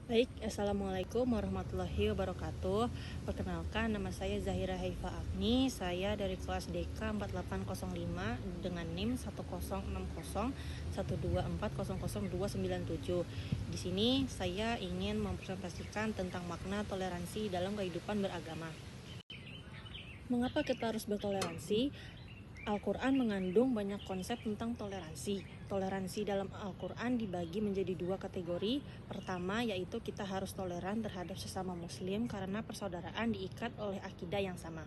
Baik, Assalamualaikum warahmatullahi wabarakatuh. Perkenalkan, nama saya Zahira Haifa Agni. Saya dari kelas DK 4805 dengan NIM 1060124000297. Di sini saya ingin mempresentasikan tentang makna toleransi dalam kehidupan beragama. Mengapa kita harus bertoleransi? Al-Quran mengandung banyak konsep tentang toleransi. Toleransi dalam Al-Quran dibagi menjadi dua kategori. Pertama, yaitu kita harus toleran terhadap sesama muslim karena persaudaraan diikat oleh akidah yang sama.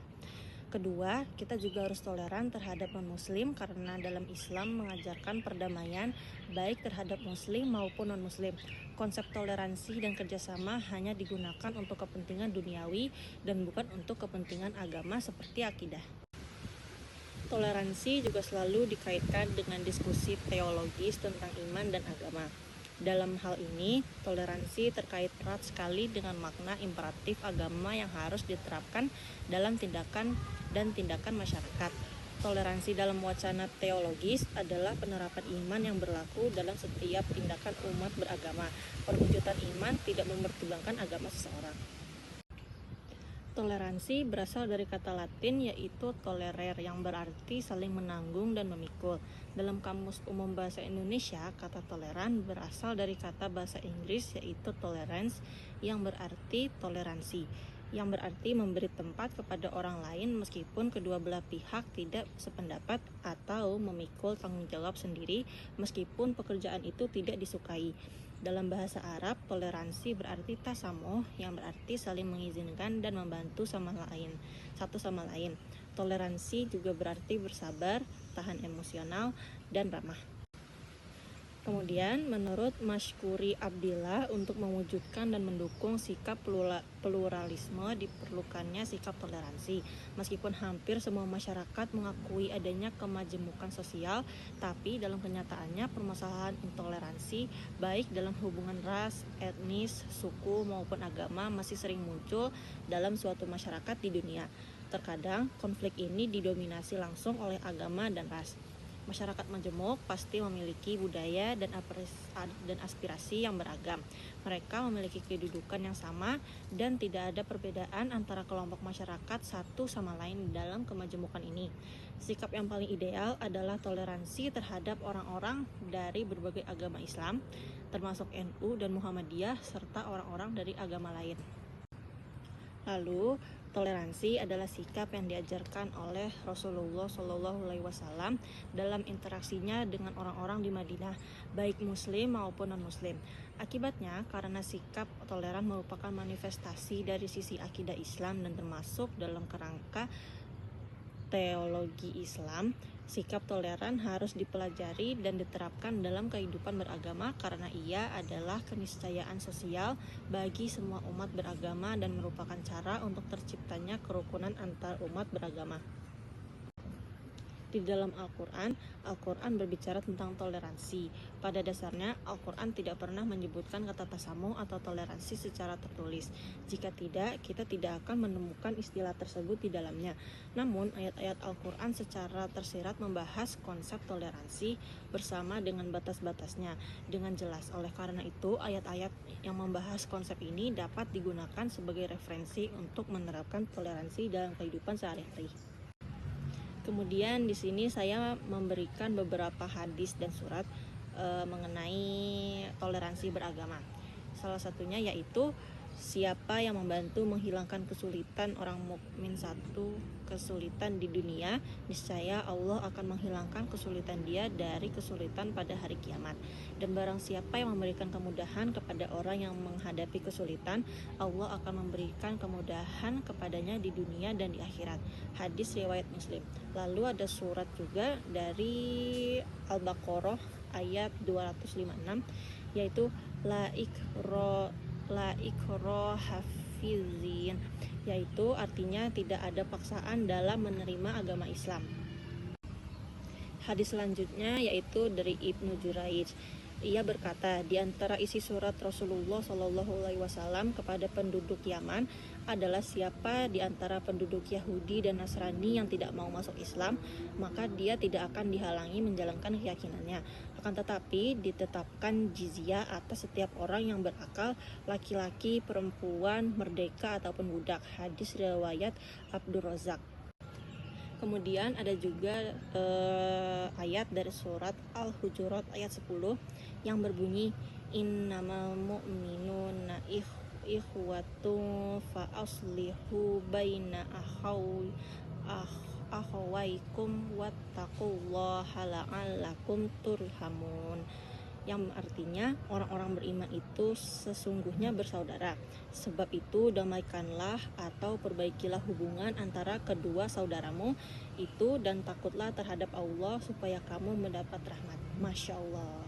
Kedua, kita juga harus toleran terhadap non-muslim karena dalam Islam mengajarkan perdamaian baik terhadap muslim maupun non-muslim. Konsep toleransi dan kerjasama hanya digunakan untuk kepentingan duniawi dan bukan untuk kepentingan agama seperti akidah. Toleransi juga selalu dikaitkan dengan diskusi teologis tentang iman dan agama. Dalam hal ini, toleransi terkait erat sekali dengan makna imperatif agama yang harus diterapkan dalam tindakan dan tindakan masyarakat. Toleransi dalam wacana teologis adalah penerapan iman yang berlaku dalam setiap tindakan umat beragama. Perwujudan iman tidak mempertimbangkan agama seseorang. Toleransi berasal dari kata Latin yaitu tolerer yang berarti saling menanggung dan memikul. Dalam Kamus Umum Bahasa Indonesia, kata toleran berasal dari kata bahasa Inggris yaitu tolerance yang berarti toleransi, yang berarti memberi tempat kepada orang lain meskipun kedua belah pihak tidak sependapat atau memikul tanggung jawab sendiri meskipun pekerjaan itu tidak disukai. Dalam bahasa Arab, toleransi berarti tasamuh yang berarti saling mengizinkan dan membantu satu sama lain. Toleransi juga berarti bersabar, tahan emosional, dan ramah. Kemudian, menurut Mashkuri Abdillah, untuk mewujudkan dan mendukung sikap pluralisme diperlukannya sikap toleransi. Meskipun hampir semua masyarakat mengakui adanya kemajemukan sosial, tapi dalam kenyataannya permasalahan intoleransi baik dalam hubungan ras, etnis, suku maupun agama masih sering muncul dalam suatu masyarakat di dunia. Terkadang konflik ini didominasi langsung oleh agama dan ras. Masyarakat majemuk pasti memiliki budaya dan aspirasi yang beragam. Mereka memiliki kedudukan yang sama dan tidak ada perbedaan antara kelompok masyarakat satu sama lain dalam kemajemukan ini. Sikap yang paling ideal adalah toleransi terhadap orang-orang dari berbagai agama Islam, termasuk NU dan Muhammadiyah serta orang-orang dari agama lain. Lalu, toleransi adalah sikap yang diajarkan oleh Rasulullah SAW dalam interaksinya dengan orang-orang di Madinah, baik muslim maupun non-muslim. Akibatnya, karena sikap toleran merupakan manifestasi dari sisi akidah Islam dan termasuk dalam kerangka teologi Islam, sikap toleran harus dipelajari dan diterapkan dalam kehidupan beragama karena ia adalah keniscayaan sosial bagi semua umat beragama dan merupakan cara untuk terciptanya kerukunan antar umat beragama. Di dalam Al-Quran berbicara tentang toleransi. Pada dasarnya, Al-Quran tidak pernah menyebutkan kata tasamuh atau toleransi secara tertulis. Jika tidak, kita tidak akan menemukan istilah tersebut di dalamnya. Namun, ayat-ayat Al-Quran secara tersirat membahas konsep toleransi bersama dengan batas-batasnya dengan jelas. Oleh karena itu, ayat-ayat yang membahas konsep ini dapat digunakan sebagai referensi untuk menerapkan toleransi dalam kehidupan sehari-hari. Kemudian di sini saya memberikan beberapa hadis dan surat mengenai toleransi beragama. Salah satunya yaitu siapa yang membantu menghilangkan kesulitan orang mukmin satu kesulitan di dunia, niscaya Allah akan menghilangkan kesulitan dia dari kesulitan pada hari kiamat. Dan barang siapa yang memberikan kemudahan kepada orang yang menghadapi kesulitan, Allah akan memberikan kemudahan kepadanya di dunia dan di akhirat. Hadis riwayat Muslim. Lalu ada surat juga dari Al-Baqarah ayat 256 yaitu la ikroha fizin, yaitu artinya tidak ada paksaan dalam menerima agama Islam. Hadis selanjutnya yaitu dari Ibnu Juraij. Ia berkata, di antara isi surat Rasulullah Shallallahu Alaihi Wasallam kepada penduduk Yaman adalah siapa di antara penduduk Yahudi dan Nasrani yang tidak mau masuk Islam, maka dia tidak akan dihalangi menjalankan keyakinannya. Akan tetapi ditetapkan jizyah atas setiap orang yang berakal, laki-laki, perempuan, merdeka ataupun budak. Hadis riwayat Abdur Razak. Kemudian ada juga ayat dari surat Al-Hujurat ayat 10 yang berbunyi innamal mu'minuna ikhwatun fa aslihu baina akhawaikum wattaqullaha la'allakum turhamun, yang artinya orang-orang beriman itu sesungguhnya bersaudara. Sebab itu damaikanlah atau perbaikilah hubungan antara kedua saudaramu itu dan takutlah terhadap Allah supaya kamu mendapat rahmat. Masya Allah.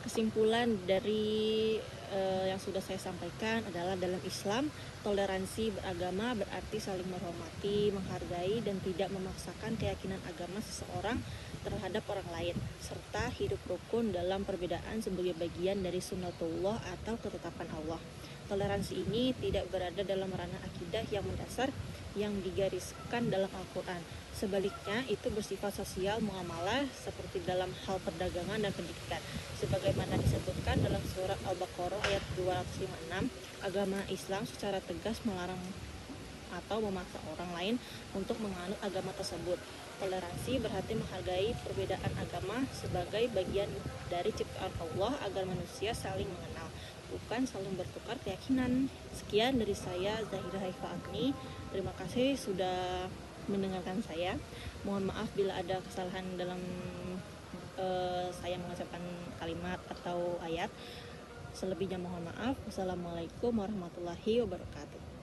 Kesimpulan dari yang sudah saya sampaikan adalah dalam Islam, toleransi beragama berarti saling menghormati, menghargai, dan tidak memaksakan keyakinan agama seseorang terhadap orang lain, serta hidup rukun dalam perbedaan sebagai bagian dari sunnatullah atau ketetapan Allah. Toleransi ini tidak berada dalam ranah akidah yang mendasar yang digariskan dalam Al-Quran. Sebaliknya, itu bersifat sosial muamalah seperti dalam hal perdagangan dan pendidikan. Sebagaimana disebutkan dalam surat Al-Baqarah ayat 256, agama Islam secara tegas melarang atau memaksa orang lain untuk menganut agama tersebut. Toleransi berarti menghargai perbedaan agama sebagai bagian dari ciptaan Allah agar manusia saling mengenal, bukan saling bertukar keyakinan. Sekian dari saya, Zahira Haifa Agni. Terima kasih sudah mendengarkan saya. Mohon maaf bila ada kesalahan dalam saya mengucapkan kalimat atau ayat. Selebihnya mohon maaf. Wassalamualaikum warahmatullahi wabarakatuh.